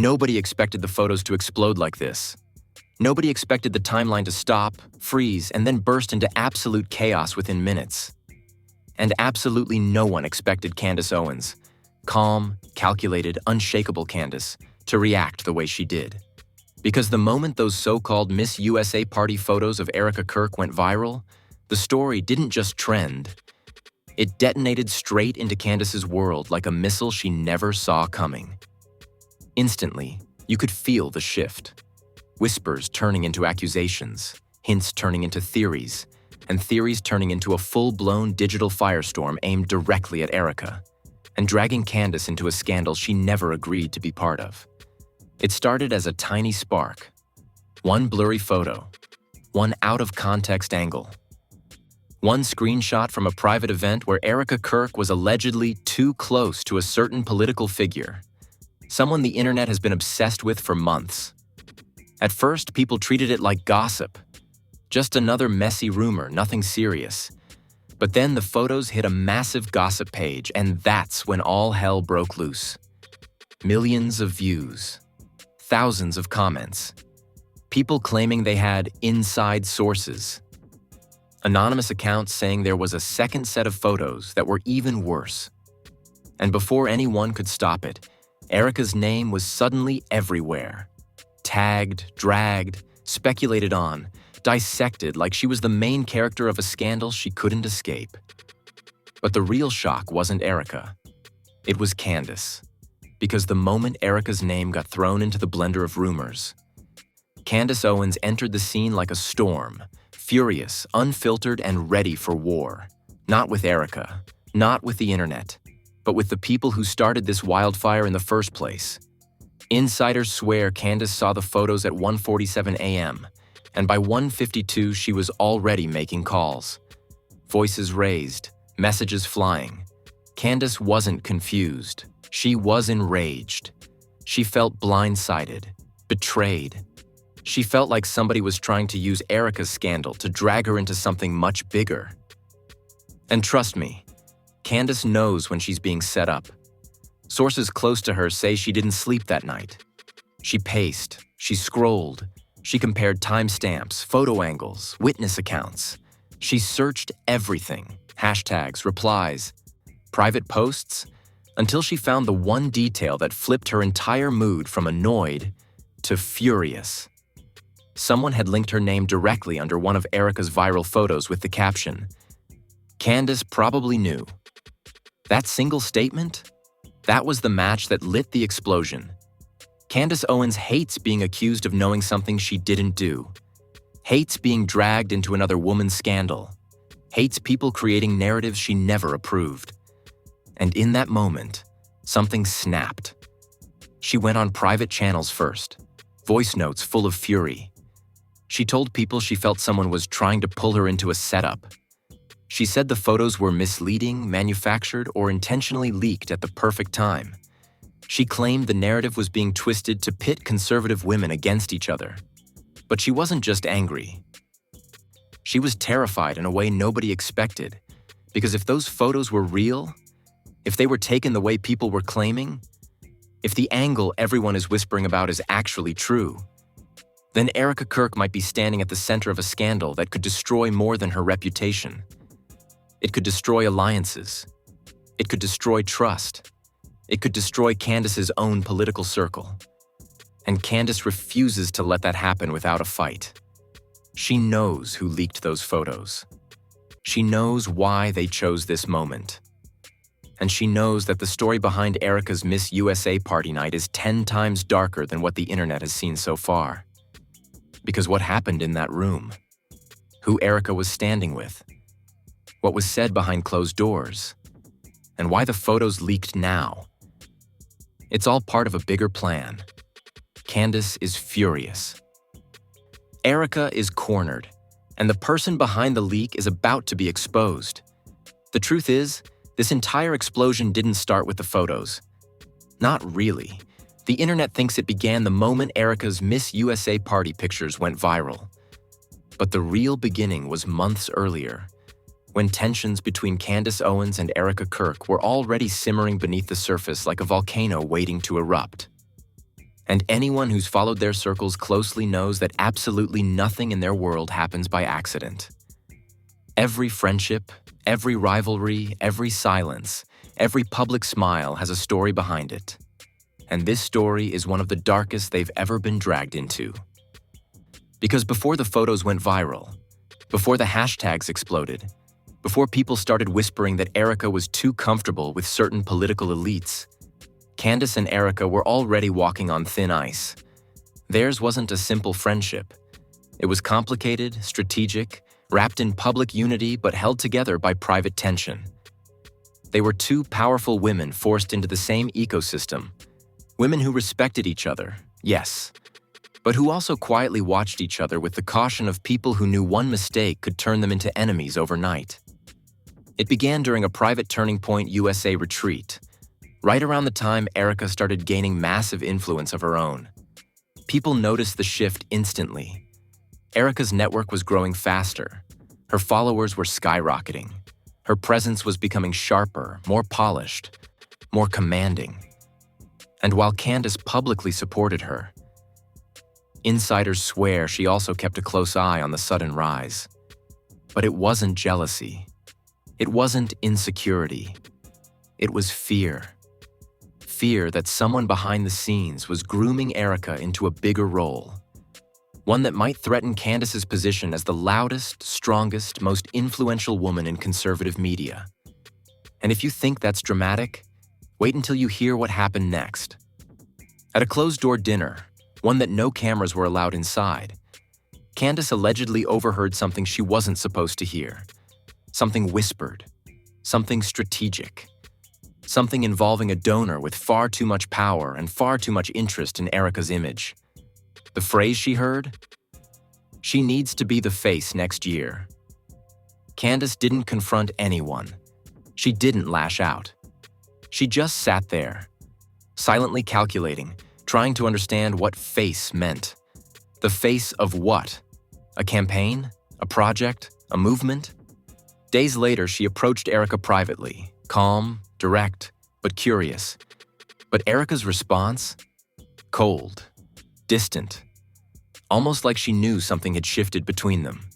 Nobody expected the photos to explode like this. Nobody expected the timeline to stop, freeze, and then burst into absolute chaos within minutes. And absolutely no one expected Candace Owens, calm, calculated, unshakable Candace, to react the way she did. Because the moment those so-called Miss USA party photos of Erika Kirk went viral, the story didn't just trend. It detonated straight into Candace's world like a missile she never saw coming. Instantly, you could feel the shift. Whispers turning into accusations, hints turning into theories, and theories turning into a full-blown digital firestorm aimed directly at Erika, and dragging Candace into a scandal she never agreed to be part of. It started as a tiny spark. One blurry photo, one out-of-context angle, one screenshot from a private event where Erika Kirk was allegedly too close to a certain political figure, someone the internet has been obsessed with for months. At first, people treated it like gossip, just another messy rumor, nothing serious. But then the photos hit a massive gossip page, and that's when all hell broke loose. Millions of views, thousands of comments, people claiming they had inside sources, anonymous accounts saying there was a second set of photos that were even worse. And before anyone could stop it, Erika's name was suddenly everywhere. Tagged, dragged, speculated on, dissected like she was the main character of a scandal she couldn't escape. But the real shock wasn't Erika. It was Candace. Because the moment Erika's name got thrown into the blender of rumors, Candace Owens entered the scene like a storm, furious, unfiltered, and ready for war. Not with Erika, not with the internet, but with the people who started this wildfire in the first place. Insiders swear Candace saw the photos at 1:47 a.m., and by 1:52 she was already making calls. Voices raised, messages flying. Candace wasn't confused. She was enraged. She felt blindsided, betrayed. She felt like somebody was trying to use Erika's scandal to drag her into something much bigger. And trust me, Candace knows when she's being set up. Sources close to her say she didn't sleep that night. She paced, she scrolled, she compared timestamps, photo angles, witness accounts. She searched everything, hashtags, replies, private posts, until she found the one detail that flipped her entire mood from annoyed to furious. Someone had linked her name directly under one of Erika's viral photos with the caption, "Candace probably knew." That single statement? That was the match that lit the explosion. Candace Owens hates being accused of knowing something she didn't do, hates being dragged into another woman's scandal, hates people creating narratives she never approved. And in that moment, something snapped. She went on private channels first, voice notes full of fury. She told people she felt someone was trying to pull her into a setup. She said the photos were misleading, manufactured, or intentionally leaked at the perfect time. She claimed the narrative was being twisted to pit conservative women against each other. But she wasn't just angry. She was terrified in a way nobody expected, because if those photos were real, if they were taken the way people were claiming, if the angle everyone is whispering about is actually true, then Erika Kirk might be standing at the center of a scandal that could destroy more than her reputation. It could destroy alliances. It could destroy trust. It could destroy Candace's own political circle. And Candace refuses to let that happen without a fight. She knows who leaked those photos. She knows why they chose this moment. And she knows that the story behind Erika's Miss USA party night is 10 times darker than what the internet has seen so far. Because what happened in that room, who Erika was standing with, what was said behind closed doors, and why the photos leaked now. It's all part of a bigger plan. Candace is furious. Erika is cornered, and the person behind the leak is about to be exposed. The truth is, this entire explosion didn't start with the photos. Not really. The internet thinks it began the moment Erika's Miss USA party pictures went viral. But the real beginning was months earlier, when tensions between Candace Owens and Erika Kirk were already simmering beneath the surface like a volcano waiting to erupt. And anyone who's followed their circles closely knows that absolutely nothing in their world happens by accident. Every friendship, every rivalry, every silence, every public smile has a story behind it. And this story is one of the darkest they've ever been dragged into. Because before the photos went viral, before the hashtags exploded, before people started whispering that Erika was too comfortable with certain political elites, Candace and Erika were already walking on thin ice. Theirs wasn't a simple friendship. It was complicated, strategic, wrapped in public unity but held together by private tension. They were two powerful women forced into the same ecosystem. Women who respected each other, yes, but who also quietly watched each other with the caution of people who knew one mistake could turn them into enemies overnight. It began during a private Turning Point USA retreat, right around the time Erika started gaining massive influence of her own. People noticed the shift instantly. Erika's network was growing faster. Her followers were skyrocketing. Her presence was becoming sharper, more polished, more commanding. And while Candace publicly supported her, insiders swear she also kept a close eye on the sudden rise. But it wasn't jealousy. It wasn't insecurity. It was fear. Fear that someone behind the scenes was grooming Erika into a bigger role. One that might threaten Candace's position as the loudest, strongest, most influential woman in conservative media. And if you think that's dramatic, wait until you hear what happened next. At a closed-door dinner, one that no cameras were allowed inside, Candace allegedly overheard something she wasn't supposed to hear. Something whispered. Something strategic. Something involving a donor with far too much power and far too much interest in Erika's image. The phrase she heard? She needs to be the face next year. Candace didn't confront anyone. She didn't lash out. She just sat there, silently calculating, trying to understand what face meant. The face of what? A campaign? A project? A movement? Days later, she approached Erika privately, calm, direct, but curious. But Erika's response? Cold. Distant, almost like she knew something had shifted between them.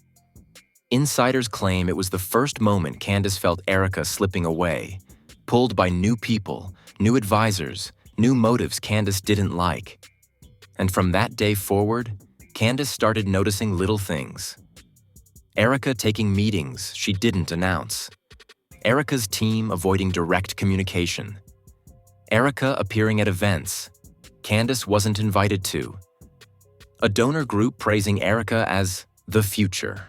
Insiders claim it was the first moment Candace felt Erika slipping away, pulled by new people, new advisors, new motives Candace didn't like. And from that day forward, Candace started noticing little things. Erika taking meetings she didn't announce. Erika's team avoiding direct communication. Erika appearing at events Candace wasn't invited to. A donor group praising Erika as the future.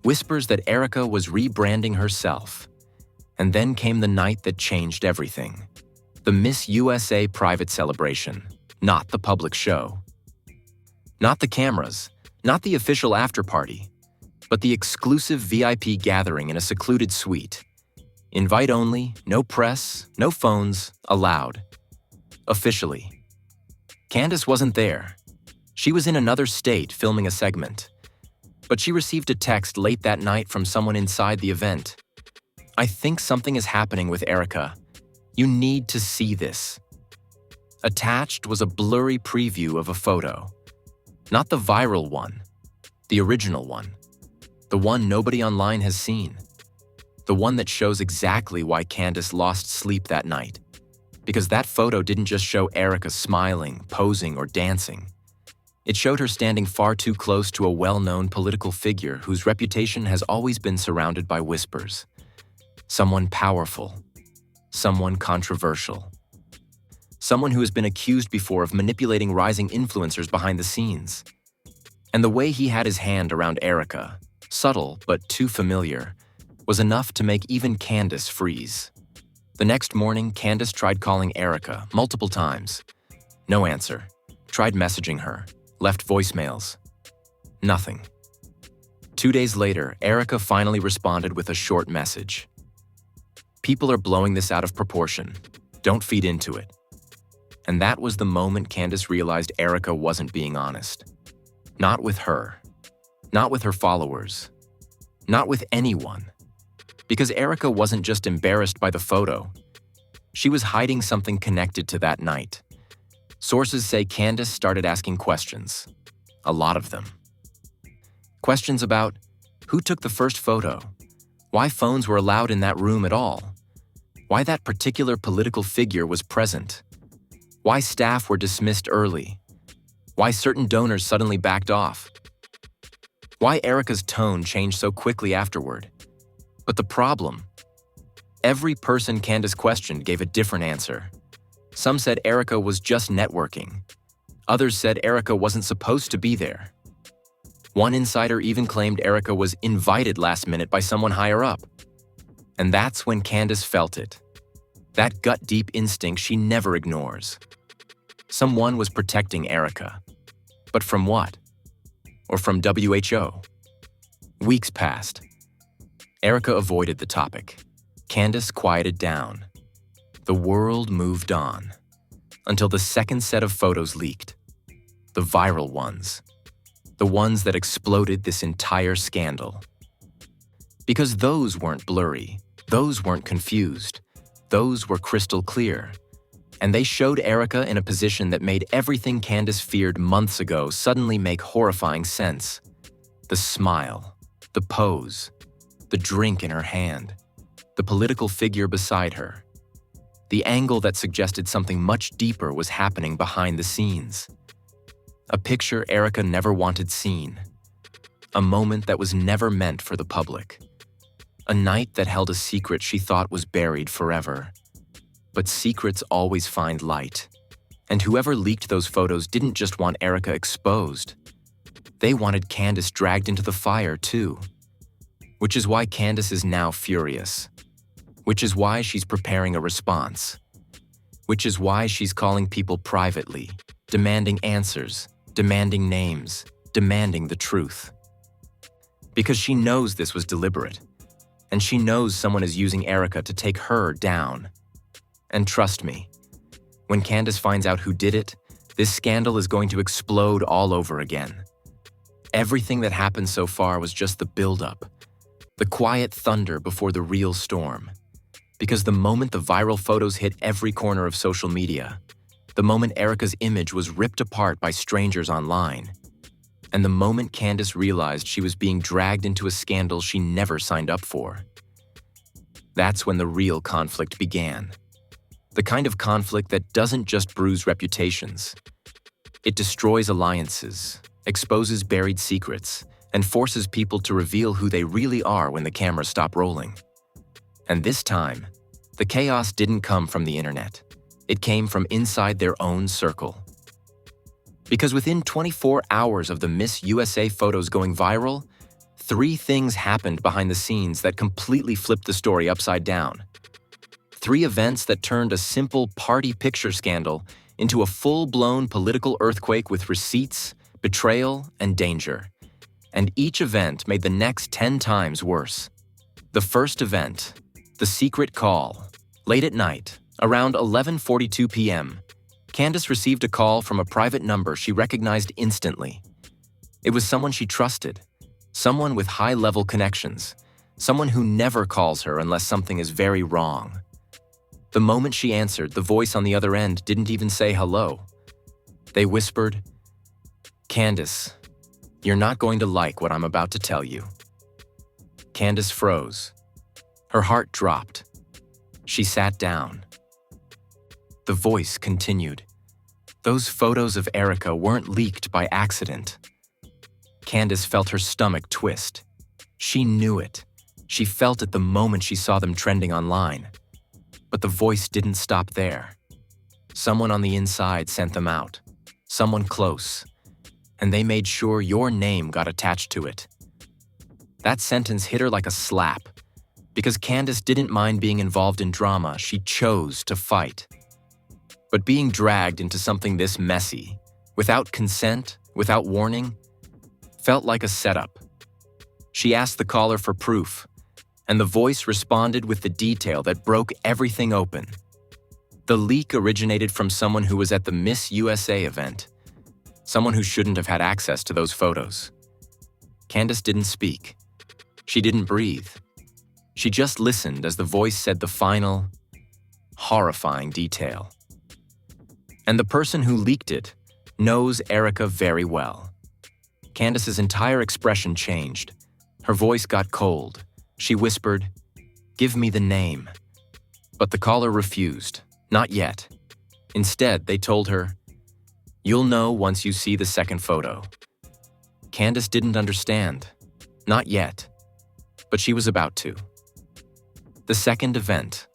Whispers that Erika was rebranding herself. And then came the night that changed everything. The Miss USA private celebration, not the public show. Not the cameras, not the official after-party, but the exclusive VIP gathering in a secluded suite. Invite only, no press, no phones, allowed. Officially. Candace wasn't there. She was in another state filming a segment. But she received a text late that night from someone inside the event. I think something is happening with Erika. You need to see this. Attached was a blurry preview of a photo. Not the viral one, the original one. The one nobody online has seen. The one that shows exactly why Candace lost sleep that night. Because that photo didn't just show Erika smiling, posing, or dancing. It showed her standing far too close to a well-known political figure whose reputation has always been surrounded by whispers. Someone powerful. Someone controversial. Someone who has been accused before of manipulating rising influencers behind the scenes. And the way he had his hand around Erika, subtle but too familiar, was enough to make even Candace freeze. The next morning, Candace tried calling Erika multiple times. No answer. Tried messaging her. Left voicemails. Nothing. 2 days later, Erika finally responded with a short message. People are blowing this out of proportion. Don't feed into it. And that was the moment Candace realized Erika wasn't being honest. Not with her. Not with her followers. Not with anyone. Because Erika wasn't just embarrassed by the photo. She was hiding something connected to that night. Sources say Candace started asking questions. A lot of them. Questions about who took the first photo, why phones were allowed in that room at all, why that particular political figure was present, why staff were dismissed early, why certain donors suddenly backed off, why Erika's tone changed so quickly afterward. But the problem? Every person Candace questioned gave a different answer. Some said Erika was just networking. Others said Erika wasn't supposed to be there. One insider even claimed Erika was invited last minute by someone higher up. And that's when Candace felt it. That gut-deep instinct she never ignores. Someone was protecting Erika. But from what? Or from WHO? Weeks passed. Erika avoided the topic. Candace quieted down. The world moved on. Until the second set of photos leaked. The viral ones. The ones that exploded this entire scandal. Because those weren't blurry. Those weren't confused. Those were crystal clear. And they showed Erika in a position that made everything Candace feared months ago suddenly make horrifying sense. The smile, the pose, the drink in her hand, the political figure beside her. The angle that suggested something much deeper was happening behind the scenes. A picture Erika never wanted seen. A moment that was never meant for the public. A night that held a secret she thought was buried forever. But secrets always find light. And whoever leaked those photos didn't just want Erika exposed. They wanted Candace dragged into the fire too. Which is why Candace is now furious. Which is why she's preparing a response. Which is why she's calling people privately, demanding answers, demanding names, demanding the truth. Because she knows this was deliberate. And she knows someone is using Erika to take her down. And trust me, when Candace finds out who did it, this scandal is going to explode all over again. Everything that happened so far was just the build-up, the quiet thunder before the real storm. Because the moment the viral photos hit every corner of social media, the moment Erika's image was ripped apart by strangers online, and the moment Candace realized she was being dragged into a scandal she never signed up for, that's when the real conflict began. The kind of conflict that doesn't just bruise reputations. It destroys alliances, exposes buried secrets, and forces people to reveal who they really are when the cameras stop rolling. And this time, the chaos didn't come from the internet. It came from inside their own circle. Because within 24 hours of the Miss USA photos going viral, 3 things happened behind the scenes that completely flipped the story upside down. 3 events that turned a simple party picture scandal into a full-blown political earthquake with receipts, betrayal, and danger. And each event made the next 10 times worse. The first event, the secret call. Late at night, around 11:42 p.m., Candace received a call from a private number she recognized instantly. It was someone she trusted, someone with high-level connections, someone who never calls her unless something is very wrong. The moment she answered, the voice on the other end didn't even say hello. They whispered, "Candace, you're not going to like what I'm about to tell you." Candace froze. Her heart dropped. She sat down. The voice continued. Those photos of Erika weren't leaked by accident. Candace felt her stomach twist. She knew it. She felt it the moment she saw them trending online. But the voice didn't stop there. Someone on the inside sent them out. Someone close. And they made sure your name got attached to it. That sentence hit her like a slap. Because Candace didn't mind being involved in drama, she chose to fight. But being dragged into something this messy, without consent, without warning, felt like a setup. She asked the caller for proof, and the voice responded with the detail that broke everything open. The leak originated from someone who was at the Miss USA event, someone who shouldn't have had access to those photos. Candace didn't speak. She didn't breathe. She just listened as the voice said the final, horrifying detail. And the person who leaked it knows Erika very well. Candace's entire expression changed. Her voice got cold. She whispered, "Give me the name." But the caller refused. Not yet. Instead, they told her, "You'll know once you see the second photo." Candace didn't understand. Not yet. But she was about to. The second event.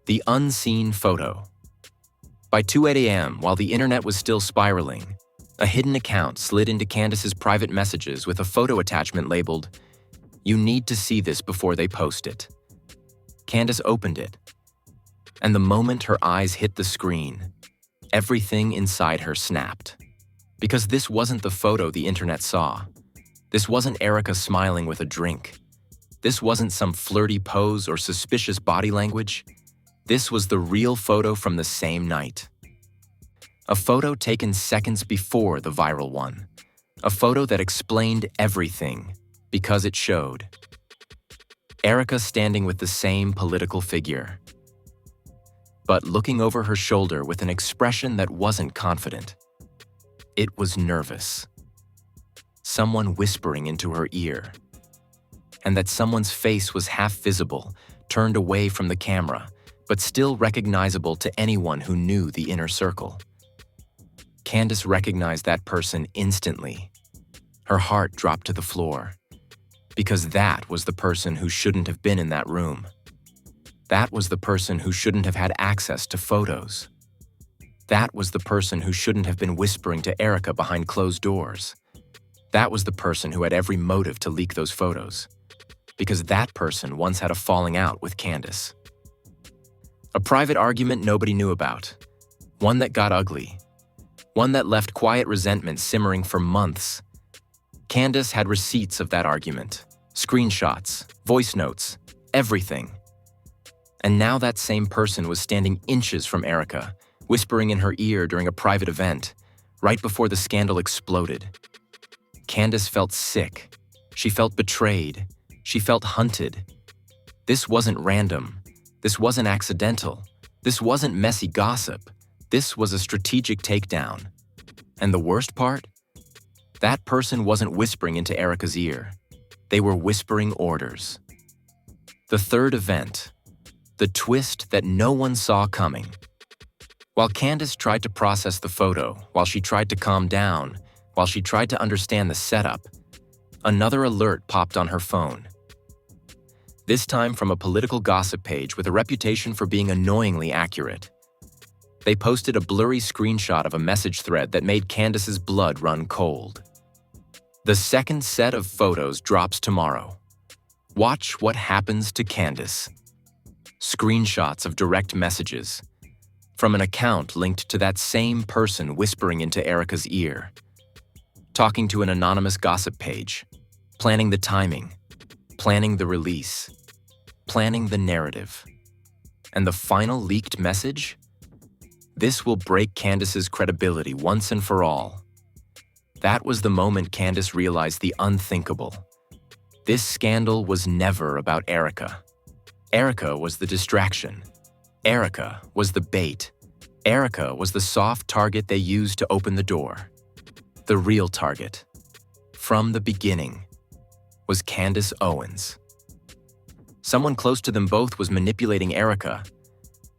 The unseen photo. By 2:08 a.m., while the internet was still spiraling, a hidden account slid into Candace's private messages with a photo attachment labeled, "You need to see this before they post it." Candace opened it, and the moment her eyes hit the screen, everything inside her snapped. Because this wasn't the photo the internet saw. This wasn't Erika smiling with a drink. This wasn't some flirty pose or suspicious body language. This was the real photo from the same night. A photo taken seconds before the viral one. A photo that explained everything because it showed Erika standing with the same political figure, but looking over her shoulder with an expression that wasn't confident. It was nervous. Someone whispering into her ear. And that someone's face was half visible, turned away from the camera, but still recognizable to anyone who knew the inner circle. Candace recognized that person instantly. Her heart dropped to the floor, because that was the person who shouldn't have been in that room. That was the person who shouldn't have had access to photos. That was the person who shouldn't have been whispering to Erika behind closed doors. That was the person who had every motive to leak those photos, because that person once had a falling out with Candace. A private argument nobody knew about. One that got ugly. One that left quiet resentment simmering for months. Candace had receipts of that argument, screenshots, voice notes, everything. And now that same person was standing inches from Erika, whispering in her ear during a private event, right before the scandal exploded. Candace felt sick. She felt betrayed. She felt hunted. This wasn't random. This wasn't accidental. This wasn't messy gossip. This was a strategic takedown. And the worst part? That person wasn't whispering into Erika's ear. They were whispering orders. The third event. The twist that no one saw coming. While Candace tried to process the photo, while she tried to calm down, while she tried to understand the setup, another alert popped on her phone. This time from a political gossip page with a reputation for being annoyingly accurate. They posted a blurry screenshot of a message thread that made Candace's blood run cold. The second set of photos drops tomorrow. Watch what happens to Candace. Screenshots of direct messages from an account linked to that same person whispering into Erika's ear. Talking to an anonymous gossip page. Planning the timing. Planning the release. Planning the narrative. And the final leaked message? This will break Candace's credibility once and for all. That was the moment Candace realized the unthinkable. This scandal was never about Erika. Erika was the distraction. Erika was the bait. Erika was the soft target they used to open the door. The real target, from the beginning, was Candace Owens. Someone close to them both was manipulating Erika,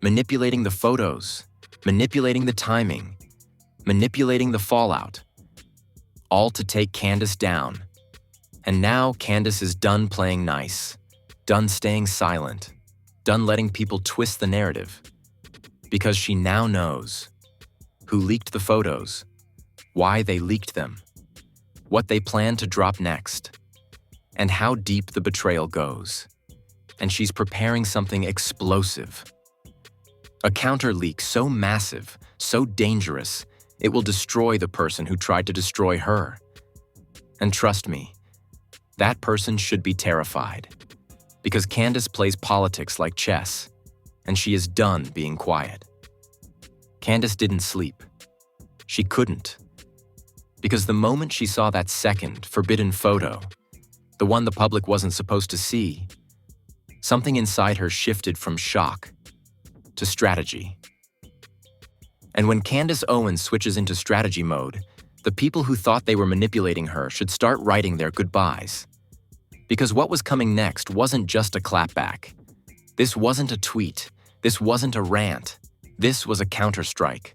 manipulating the photos, manipulating the timing, manipulating the fallout, all to take Candace down. And now Candace is done playing nice, done staying silent, done letting people twist the narrative, because she now knows who leaked the photos, why they leaked them, what they plan to drop next, and how deep the betrayal goes. And she's preparing something explosive. A counter leak so massive, so dangerous, it will destroy the person who tried to destroy her. And trust me, that person should be terrified. Because Candace plays politics like chess, and she is done being quiet. Candace didn't sleep. She couldn't. Because the moment she saw that second, forbidden photo, the one the public wasn't supposed to see, something inside her shifted from shock to strategy. And when Candace Owens switches into strategy mode, the people who thought they were manipulating her should start writing their goodbyes. Because what was coming next wasn't just a clapback. This wasn't a tweet. This wasn't a rant. This was a counterstrike.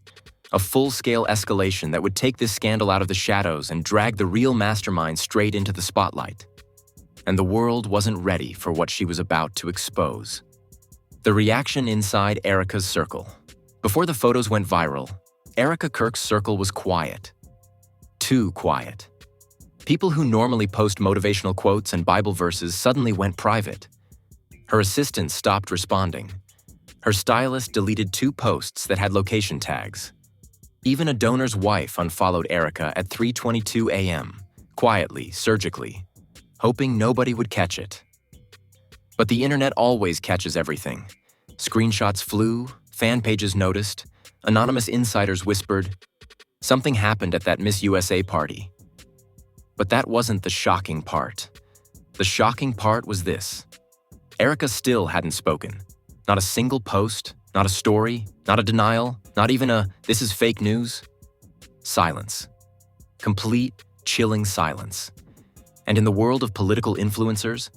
A full-scale escalation that would take this scandal out of the shadows and drag the real mastermind straight into the spotlight. And the world wasn't ready for what she was about to expose. The reaction inside Erika's circle. Before the photos went viral, Erika Kirk's circle was quiet. Too quiet. People who normally post motivational quotes and Bible verses suddenly went private. Her assistant stopped responding. Her stylist deleted 2 posts that had location tags. Even a donor's wife unfollowed Erika at 3:22 a.m., quietly, surgically, hoping nobody would catch it. But the internet always catches everything. Screenshots flew, fan pages noticed, anonymous insiders whispered, something happened at that Miss USA party. But that wasn't the shocking part. The shocking part was this. Erika still hadn't spoken. Not a single post, not a story, not a denial, not even a "this is fake news." Silence. Complete, chilling silence. And in the world of political influencers,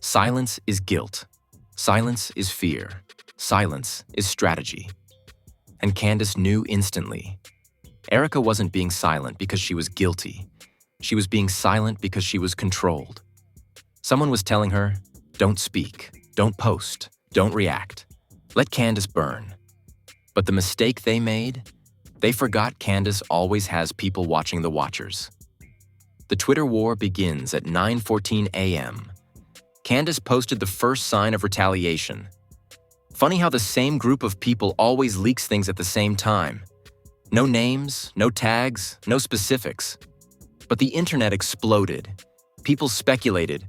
silence is guilt. Silence is fear. Silence is strategy. And Candace knew instantly. Erika wasn't being silent because she was guilty. She was being silent because she was controlled. Someone was telling her, don't speak, don't post, don't react. Let Candace burn. But the mistake they made, they forgot Candace always has people watching the watchers. The Twitter war begins at 9:14 a.m. Candace posted the first sign of retaliation. Funny how the same group of people always leaks things at the same time. No names, no tags, no specifics. But the internet exploded. People speculated.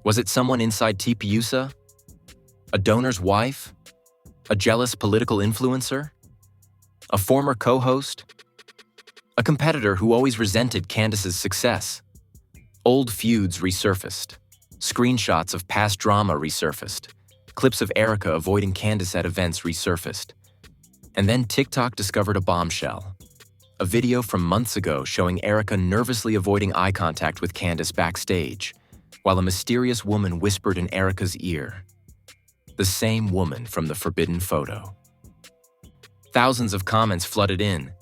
Was it someone inside tpusa? A donor's wife? A jealous political influencer? A former co-host? A competitor who always resented Candace's success? Old feuds resurfaced. Screenshots of past drama resurfaced. Clips of Erika avoiding Candace at events resurfaced. And then TikTok discovered a bombshell. A video from months ago showing Erika nervously avoiding eye contact with Candace backstage, while a mysterious woman whispered in Erika's ear. The same woman from the forbidden photo. Thousands of comments flooded in.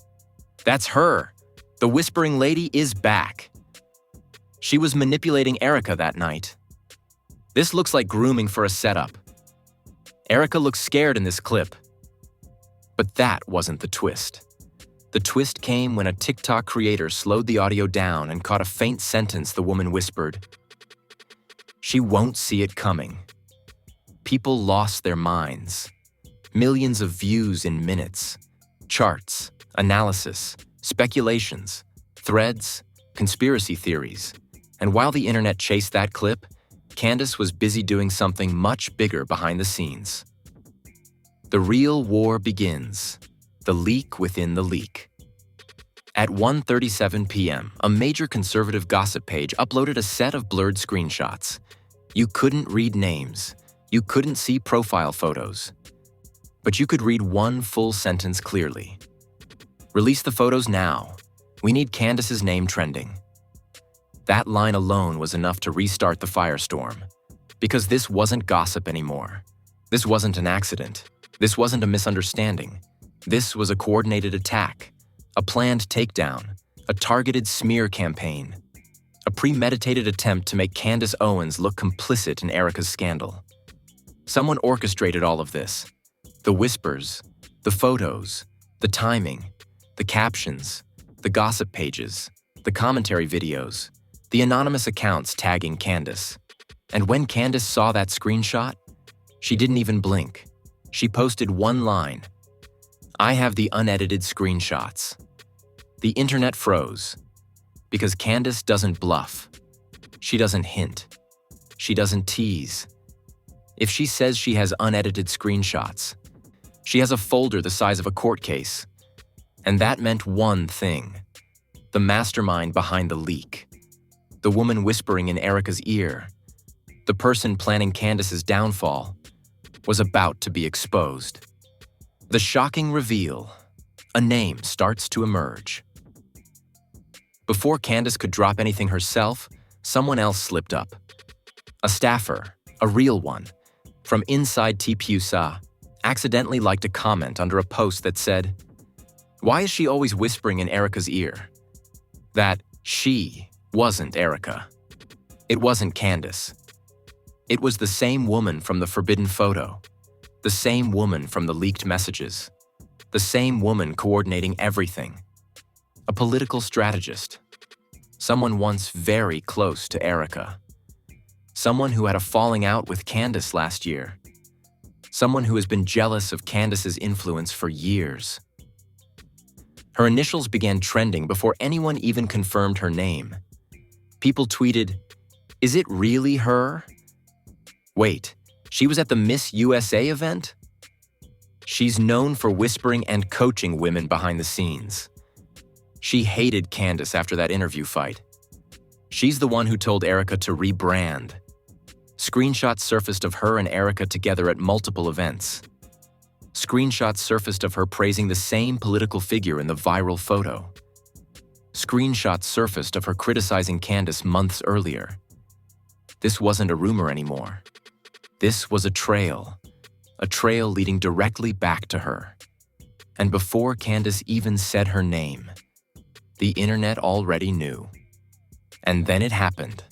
That's her! The whispering lady is back! She was manipulating Erika that night. This looks like grooming for a setup. Erika looks scared in this clip. But that wasn't the twist. The twist came when a TikTok creator slowed the audio down and caught a faint sentence the woman whispered. She won't see it coming. People lost their minds. Millions of views in minutes. Charts, analysis, speculations, threads, conspiracy theories. And while the internet chased that clip, Candace was busy doing something much bigger behind the scenes. The real war begins. The leak within the leak. At 1:37 p.m., a major conservative gossip page uploaded a set of blurred screenshots. You couldn't read names. You couldn't see profile photos. But you could read one full sentence clearly. Release the photos now. We need Candace's name trending. That line alone was enough to restart the firestorm. Because this wasn't gossip anymore. This wasn't an accident. This wasn't a misunderstanding. This was a coordinated attack, a planned takedown, a targeted smear campaign, a premeditated attempt to make Candace Owens look complicit in Erika's scandal. Someone orchestrated all of this. The whispers, the photos, the timing, the captions, the gossip pages, the commentary videos, the anonymous accounts tagging Candace. And when Candace saw that screenshot, she didn't even blink. She posted one line. I have the unedited screenshots. The internet froze. Because Candace doesn't bluff. She doesn't hint. She doesn't tease. If she says she has unedited screenshots, she has a folder the size of a court case. And that meant one thing. The mastermind behind the leak. The woman whispering in Erika's ear. The person planning Candace's downfall was about to be exposed. The shocking reveal. a name starts to emerge. Before Candace could drop anything herself, someone else slipped up. A staffer, a real one, from inside tpusa, accidentally liked a comment under a post that said, "Why is she always whispering in Erika's ear?" That she wasn't Erika. It wasn't Candace. It was the same woman from the forbidden photo, the same woman from the leaked messages, the same woman coordinating everything. A political strategist. Someone once very close to Erika. Someone who had a falling out with Candace last year. Someone who has been jealous of Candace's influence for years. Her initials began trending before anyone even confirmed her name. People tweeted, "Is it really her? Wait, she was at the Miss USA event?" She's known for whispering and coaching women behind the scenes. She hated Candace after that interview fight. She's the one who told Erika to rebrand. Screenshots surfaced of her and Erika together at multiple events. Screenshots surfaced of her praising the same political figure in the viral photo. Screenshots surfaced of her criticizing Candace months earlier. This wasn't a rumor anymore. This was a trail leading directly back to her. And before Candace even said her name, the internet already knew. And then it happened.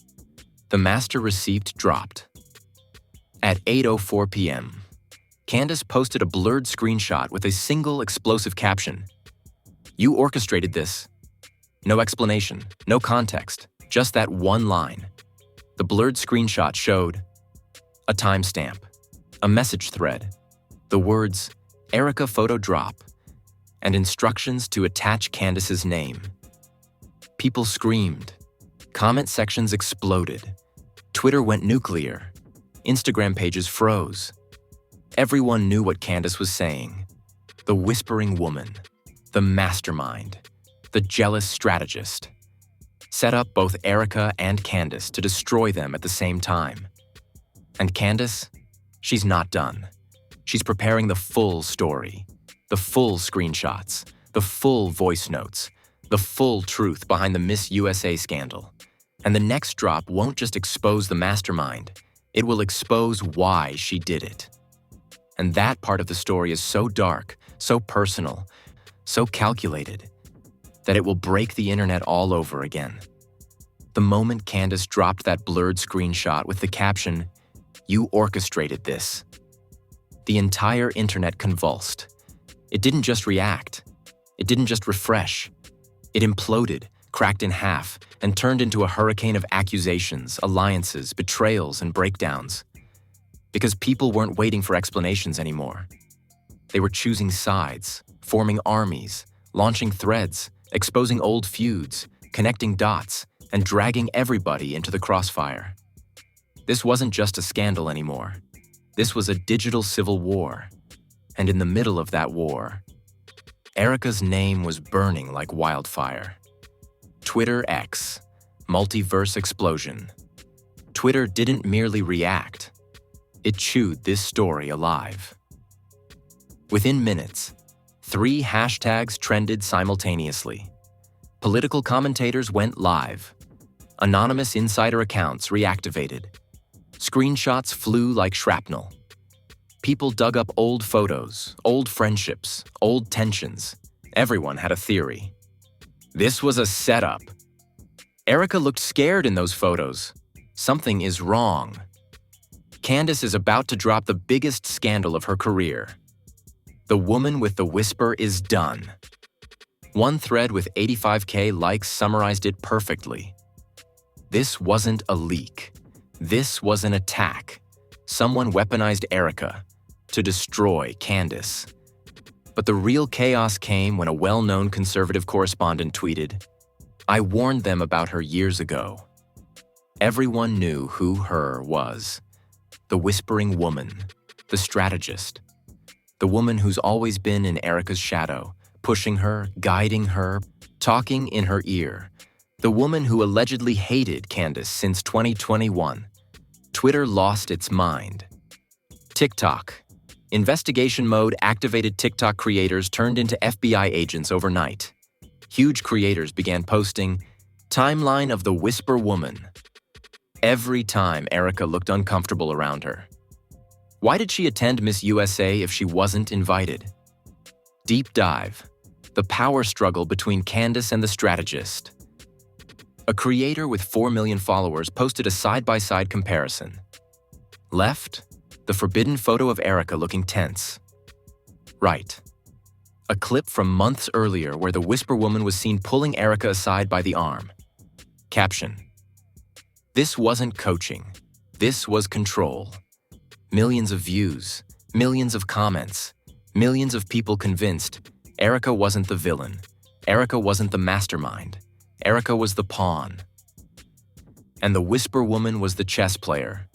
The master receipt dropped. At 8:04 p.m., Candace posted a blurred screenshot with a single explosive caption. "You orchestrated this." No explanation, no context, just that one line. The blurred screenshot showed a timestamp, a message thread, the words, "Erika photo drop," and instructions to attach Candace's name. People screamed. Comment sections exploded. Twitter went nuclear. Instagram pages froze. Everyone knew what Candace was saying. The whispering woman, the mastermind, the jealous strategist, set up both Erika and Candace to destroy them at the same time. And Candace, she's not done. She's preparing the full story, the full screenshots, the full voice notes, the full truth behind the Miss USA scandal. And the next drop won't just expose the mastermind, it will expose why she did it. And that part of the story is so dark, so personal, so calculated, that it will break the internet all over again. The moment Candace dropped that blurred screenshot with the caption, "You orchestrated this," the entire internet convulsed. It didn't just react. It didn't just refresh. It imploded, cracked in half, and turned into a hurricane of accusations, alliances, betrayals, and breakdowns. Because people weren't waiting for explanations anymore. They were choosing sides, forming armies, launching threads, exposing old feuds, connecting dots, and dragging everybody into the crossfire. This wasn't just a scandal anymore. This was a digital civil war. And in the middle of that war, Erika's name was burning like wildfire. Twitter X, multiverse explosion. Twitter didn't merely react. It chewed this story alive. Within minutes, 3 hashtags trended simultaneously. Political commentators went live. Anonymous insider accounts reactivated. Screenshots flew like shrapnel. People dug up old photos, old friendships, old tensions. Everyone had a theory. This was a setup. Erika looked scared in those photos. Something is wrong. Candace is about to drop the biggest scandal of her career. The woman with the whisper is done. One thread with 85K likes summarized it perfectly. This wasn't a leak. This was an attack. Someone weaponized Erika to destroy Candace. But the real chaos came when a well-known conservative correspondent tweeted, "I warned them about her years ago." Everyone knew who her was. The whispering woman, the strategist, the woman who's always been in Erika's shadow, pushing her, guiding her, talking in her ear, the woman who allegedly hated Candace since 2021. Twitter lost its mind. TikTok, Investigation mode activated TikTok creators turned into FBI agents overnight. Huge creators began posting, "Timeline of the Whisper Woman." Every time Erika looked uncomfortable around her. Why did she attend Miss USA if she wasn't invited? Deep dive. The power struggle between Candace and the strategist. A creator with 4 million followers posted a side-by-side comparison. Left, the forbidden photo of Erika looking tense. Right. A clip from months earlier where the Whisper Woman was seen pulling Erika aside by the arm. Caption. This wasn't coaching. This was control. Millions of views, millions of comments, millions of people convinced Erika wasn't the villain. Erika wasn't the mastermind. Erika was the pawn. And the Whisper Woman was the chess player.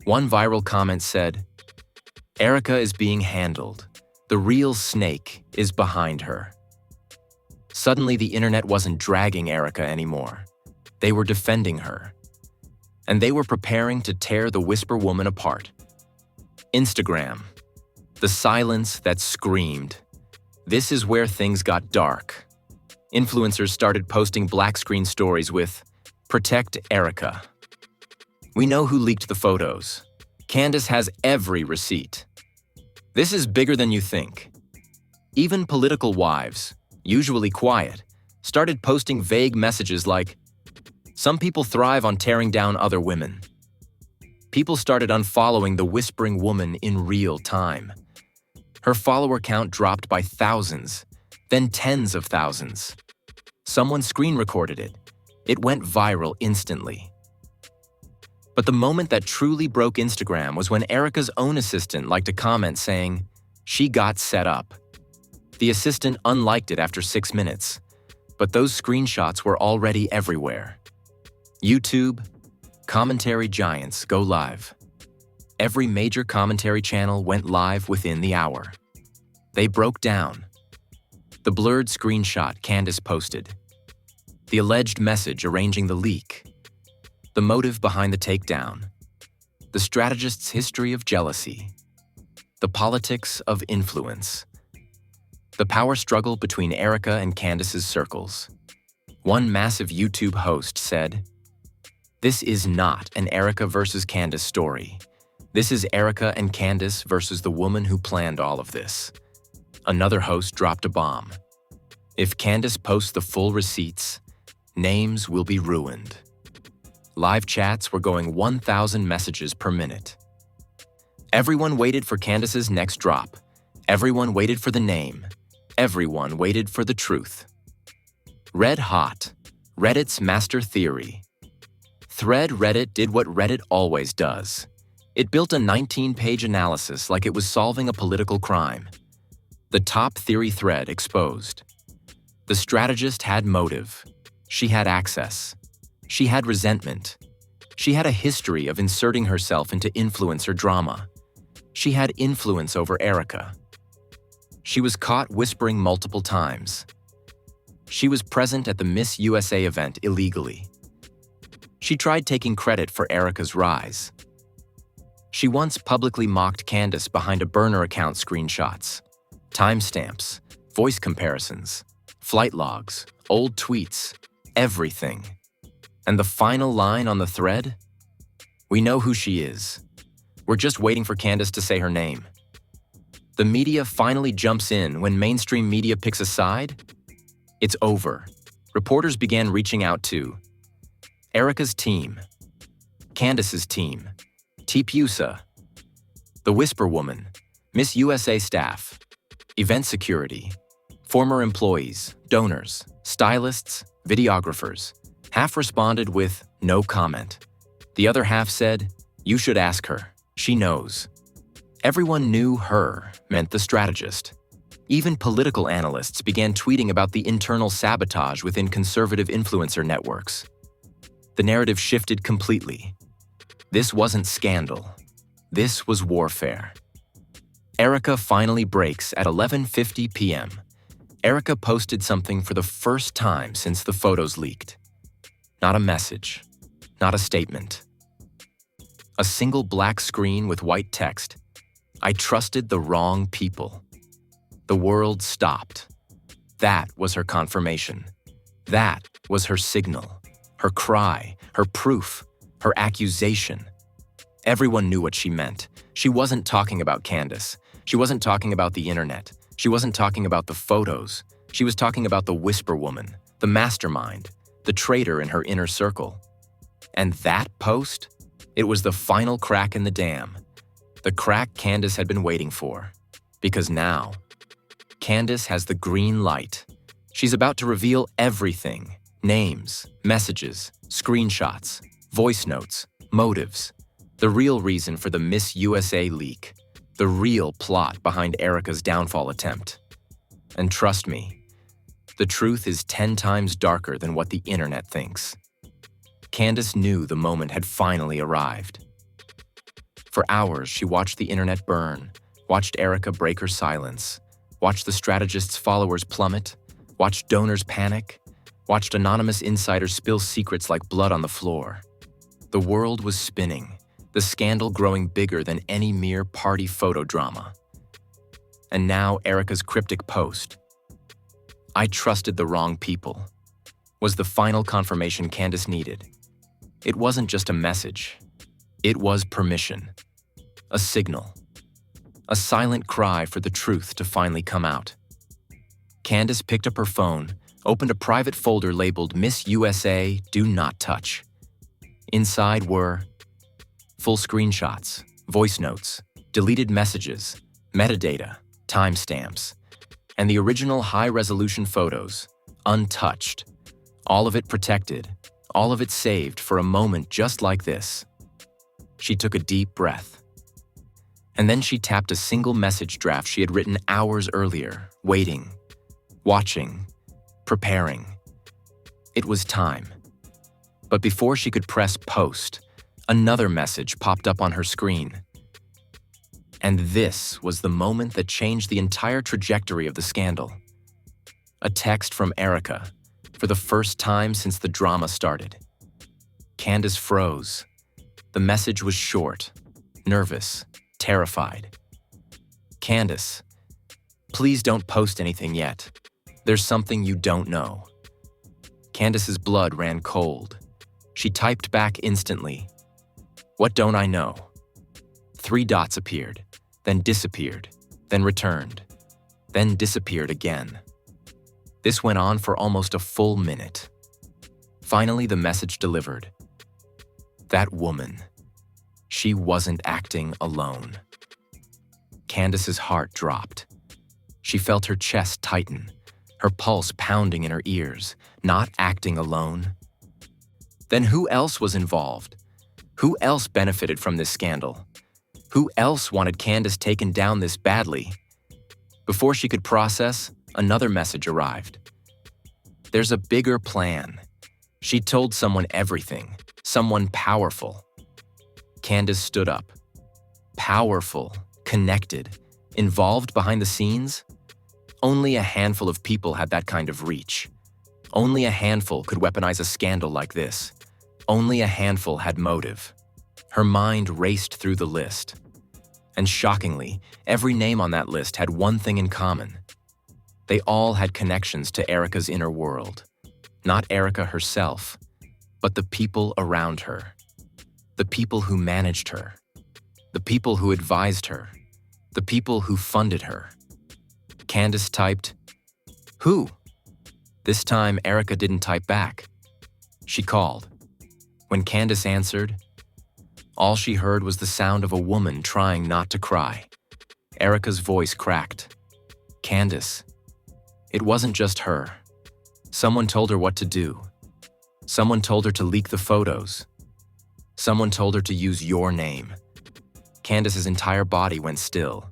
One viral comment said, "Erika is being handled. The real snake is behind her." Suddenly, the internet wasn't dragging Erika anymore. They were defending her. And they were preparing to tear the Whisper Woman apart. Instagram. The silence that screamed. This is where things got dark. Influencers started posting black screen stories with, "Protect Erika." We know who leaked the photos. Candace has every receipt. This is bigger than you think. Even political wives, usually quiet, started posting vague messages like, "Some people thrive on tearing down other women." People started unfollowing the Whispering Woman in real time. Her follower count dropped by thousands, then tens of thousands. Someone screen recorded it. It went viral instantly. But the moment that truly broke Instagram was when Erika's own assistant liked a comment saying, "She got set up." The assistant unliked it after 6 minutes, but those screenshots were already everywhere. YouTube, commentary giants go live. Every major commentary channel went live within the hour. They broke down. The blurred screenshot Candace posted. The alleged message arranging the leak. The motive behind the takedown. The strategist's history of jealousy. The politics of influence. The power struggle between Erika and Candace's circles. One massive YouTube host said, "This is not an Erika versus Candace story. This is Erika and Candace versus the woman who planned all of this." Another host dropped a bomb. "If Candace posts the full receipts, names will be ruined." Live chats were going 1,000 messages per minute. Everyone waited for Candace's next drop. Everyone waited for the name. Everyone waited for the truth. Red hot. Reddit's master theory. Thread Reddit did what Reddit always does. It built a 19-page analysis like it was solving a political crime. The top theory thread exposed. The strategist had motive. She had access. She had resentment. She had a history of inserting herself into influencer drama. She had influence over Erika. She was caught whispering multiple times. She was present at the Miss USA event illegally. She tried taking credit for Erika's rise. She once publicly mocked Candace behind a burner account screenshots, timestamps, voice comparisons, flight logs, old tweets, everything. And the final line on the thread? "We know who she is. We're just waiting for Candace to say her name." The media finally jumps in when mainstream media picks a side. It's over. Reporters began reaching out to Erika's team, Candace's team, tpusa, the Whisper Woman, Miss USA staff, event security, former employees, donors, stylists, videographers. Half responded with no comment. The other half said, "You should ask her. She knows." Everyone knew her meant the strategist. Even political analysts began tweeting about the internal sabotage within conservative influencer networks. The narrative shifted completely. This wasn't scandal. This was warfare. Erika finally breaks at 11:50 p.m. Erika posted something for the first time since the photos leaked. Not a message, not a statement. A single black screen with white text. I trusted the wrong people. The world stopped. That was her confirmation. That was her signal, her cry, her proof, her accusation. Everyone knew what she meant. She wasn't talking about Candace. She wasn't talking about the internet. She wasn't talking about the photos. She was talking about the whisper woman, the mastermind, the traitor in her inner circle. And that post? It was the final crack in the dam. The crack Candace had been waiting for. Because now, Candace has the green light. She's about to reveal everything. Names, messages, screenshots, voice notes, motives. The real reason for the Miss USA leak. The real plot behind Erika's downfall attempt. And trust me, the truth is 10 times darker than what the internet thinks. Candace knew the moment had finally arrived. For hours, she watched the internet burn, watched Erika break her silence, watched the strategist's followers plummet, watched donors panic, watched anonymous insiders spill secrets like blood on the floor. The world was spinning, the scandal growing bigger than any mere party photo drama. And now Erika's cryptic post, "I trusted the wrong people," was the final confirmation Candace needed. It wasn't just a message. It was permission. A signal. A silent cry for the truth to finally come out. Candace picked up her phone, opened a private folder labeled Miss USA Do Not Touch. Inside were full screenshots, voice notes, deleted messages, metadata, timestamps, and the original high-resolution photos, untouched. All of it protected, all of it saved for a moment just like this. She took a deep breath. And then she tapped a single message draft she had written hours earlier, waiting, watching, preparing. It was time. But before she could press post, another message popped up on her screen. And this was the moment that changed the entire trajectory of the scandal. A text from Erika, for the first time since the drama started. Candace froze. The message was short, nervous, terrified. "Candace, please don't post anything yet. There's something you don't know." Candace's blood ran cold. She typed back instantly. "What don't I know?" 3 dots appeared, then disappeared, then returned, then disappeared again. This went on for almost a full minute. Finally, the message delivered. That woman, she wasn't acting alone. Candace's heart dropped. She felt her chest tighten, her pulse pounding in her ears, not acting alone. Then who else was involved? Who else benefited from this scandal? Who else wanted Candace taken down this badly? Before she could process, another message arrived. There's a bigger plan. She told someone everything, someone powerful. Candace stood up. Powerful, connected, involved behind the scenes? Only a handful of people had that kind of reach. Only a handful could weaponize a scandal like this. Only a handful had motive. Her mind raced through the list. And shockingly, every name on that list had one thing in common. They all had connections to Erika's inner world. Not Erika herself, but the people around her. The people who managed her. The people who advised her. The people who funded her. Candace typed, "Who?" This time, Erika didn't type back. She called. When Candace answered, all she heard was the sound of a woman trying not to cry. Erika's voice cracked. "Candace." It wasn't just her. Someone told her what to do. Someone told her to leak the photos. Someone told her to use your name. Candace's entire body went still.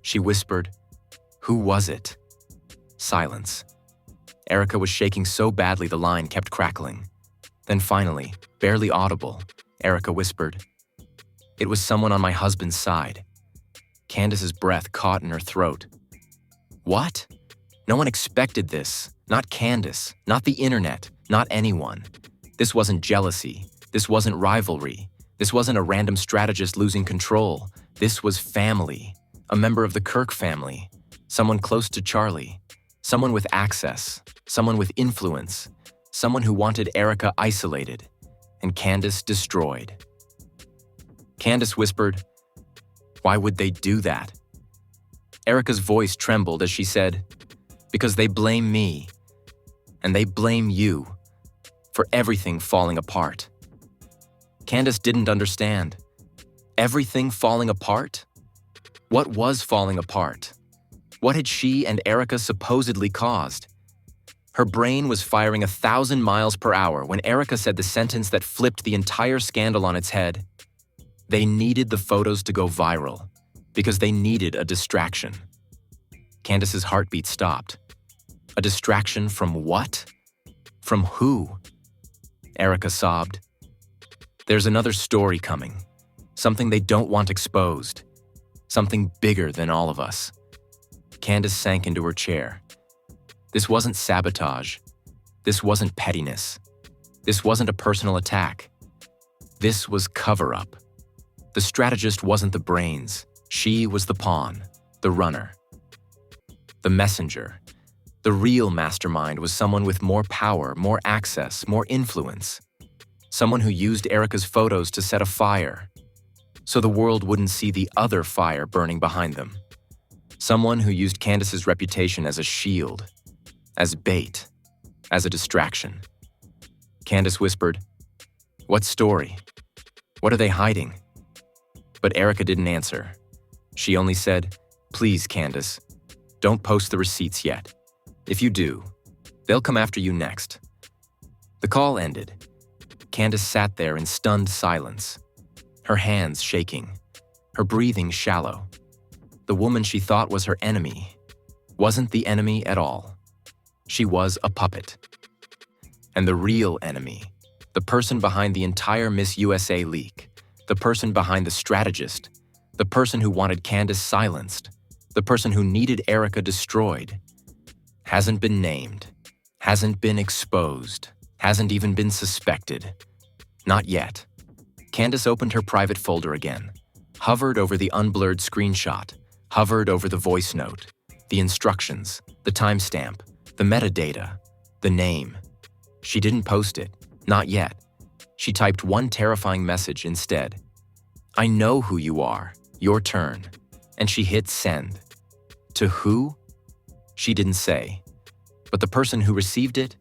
She whispered, "Who was it?" Silence. Erika was shaking so badly the line kept crackling. Then finally, barely audible, Erika whispered, "It was someone on my husband's side." Candace's breath caught in her throat. What? No one expected this. Not Candace, not the internet, not anyone. This wasn't jealousy. This wasn't rivalry. This wasn't a random strategist losing control. This was family, a member of the Kirk family, someone close to Charlie, someone with access, someone with influence, someone who wanted Erika isolated, and Candace destroyed. Candace whispered, "Why would they do that?" Erika's voice trembled as she said, "Because they blame me, and they blame you, for everything falling apart." Candace didn't understand. Everything falling apart? What was falling apart? What had she and Erika supposedly caused? Her brain was firing 1,000 miles per hour when Erika said the sentence that flipped the entire scandal on its head. They needed the photos to go viral because they needed a distraction. Candace's heartbeat stopped. A distraction from what? From who? Erika sobbed. There's another story coming. Something they don't want exposed. Something bigger than all of us. Candace sank into her chair. This wasn't sabotage. This wasn't pettiness. This wasn't a personal attack. This was cover-up. The strategist wasn't the brains. She was the pawn, the runner. The messenger. The real mastermind was someone with more power, more access, more influence. Someone who used Erika's photos to set a fire, so the world wouldn't see the other fire burning behind them. Someone who used Candace's reputation as a shield, as bait, as a distraction. Candace whispered, "What story? What are they hiding?" But Erika didn't answer. She only said, "Please, Candace, don't post the receipts yet. If you do, they'll come after you next." The call ended. Candace sat there in stunned silence, her hands shaking, her breathing shallow. The woman she thought was her enemy wasn't the enemy at all. She was a puppet. And the real enemy, the person behind the entire Miss USA leak, the person behind the strategist, the person who wanted Candace silenced, the person who needed Erika destroyed, hasn't been named, hasn't been exposed, hasn't even been suspected. Not yet. Candace opened her private folder again, hovered over the unblurred screenshot, hovered over the voice note, the instructions, the timestamp, the metadata, the name. She didn't post it, not yet. She typed one terrifying message instead. "I know who you are, your turn." And she hit send. To who? She didn't say. But the person who received it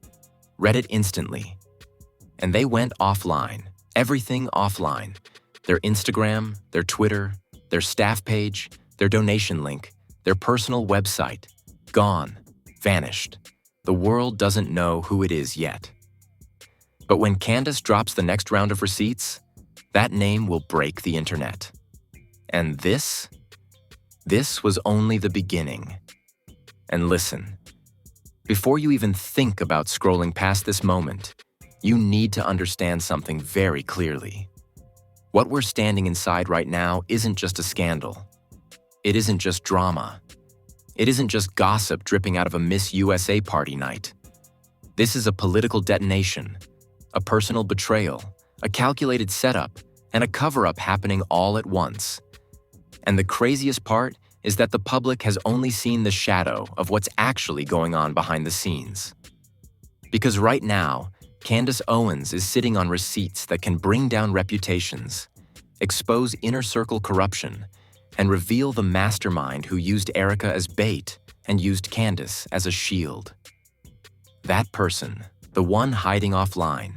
read it instantly. And they went offline, everything offline. Their Instagram, their Twitter, their staff page, their donation link, their personal website. Gone, vanished. The world doesn't know who it is yet. But when Candace drops the next round of receipts, that name will break the internet. And this was only the beginning. And listen, before you even think about scrolling past this moment, you need to understand something very clearly. What we're standing inside right now isn't just a scandal. It isn't just drama. It isn't just gossip dripping out of a Miss USA party night. This is a political detonation, a personal betrayal, a calculated setup, and a cover-up happening all at once. And the craziest part is that the public has only seen the shadow of what's actually going on behind the scenes. Because right now, Candace Owens is sitting on receipts that can bring down reputations, expose inner circle corruption, and reveal the mastermind who used Erika as bait and used Candace as a shield. That person, the one hiding offline,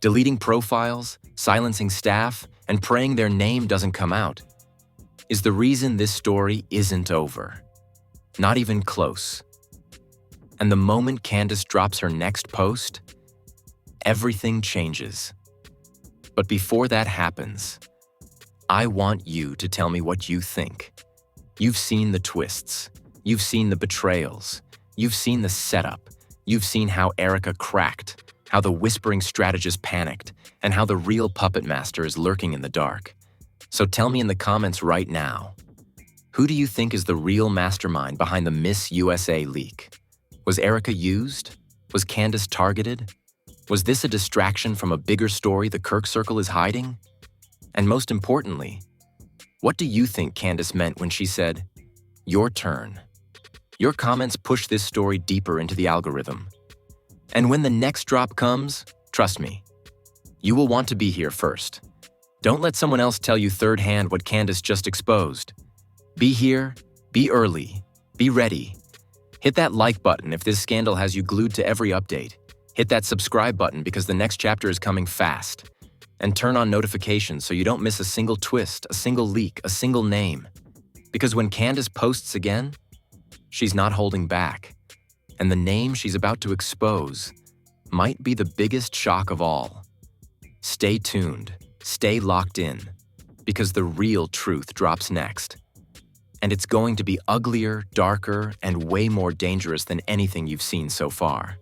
deleting profiles, silencing staff, and praying their name doesn't come out, is the reason this story isn't over. Not even close. And the moment Candace drops her next post, everything changes. But before that happens, I want you to tell me what you think. You've seen the twists. You've seen the betrayals. You've seen the setup. You've seen how Erika cracked, how the whispering strategist panicked, and how the real puppet master is lurking in the dark. So tell me in the comments right now, who do you think is the real mastermind behind the Miss USA leak? Was Erika used? Was Candace targeted? Was this a distraction from a bigger story the Kirk circle is hiding? And most importantly, what do you think Candace meant when she said, "Your turn"? Your comments push this story deeper into the algorithm. And when the next drop comes, trust me, you will want to be here first. Don't let someone else tell you third hand what Candace just exposed. Be here, be early, be ready. Hit that like button if this scandal has you glued to every update. Hit that subscribe button because the next chapter is coming fast. And turn on notifications so you don't miss a single twist, a single leak, a single name. Because when Candace posts again, she's not holding back. And the name she's about to expose might be the biggest shock of all. Stay tuned, stay locked in, because the real truth drops next. And it's going to be uglier, darker, and way more dangerous than anything you've seen so far.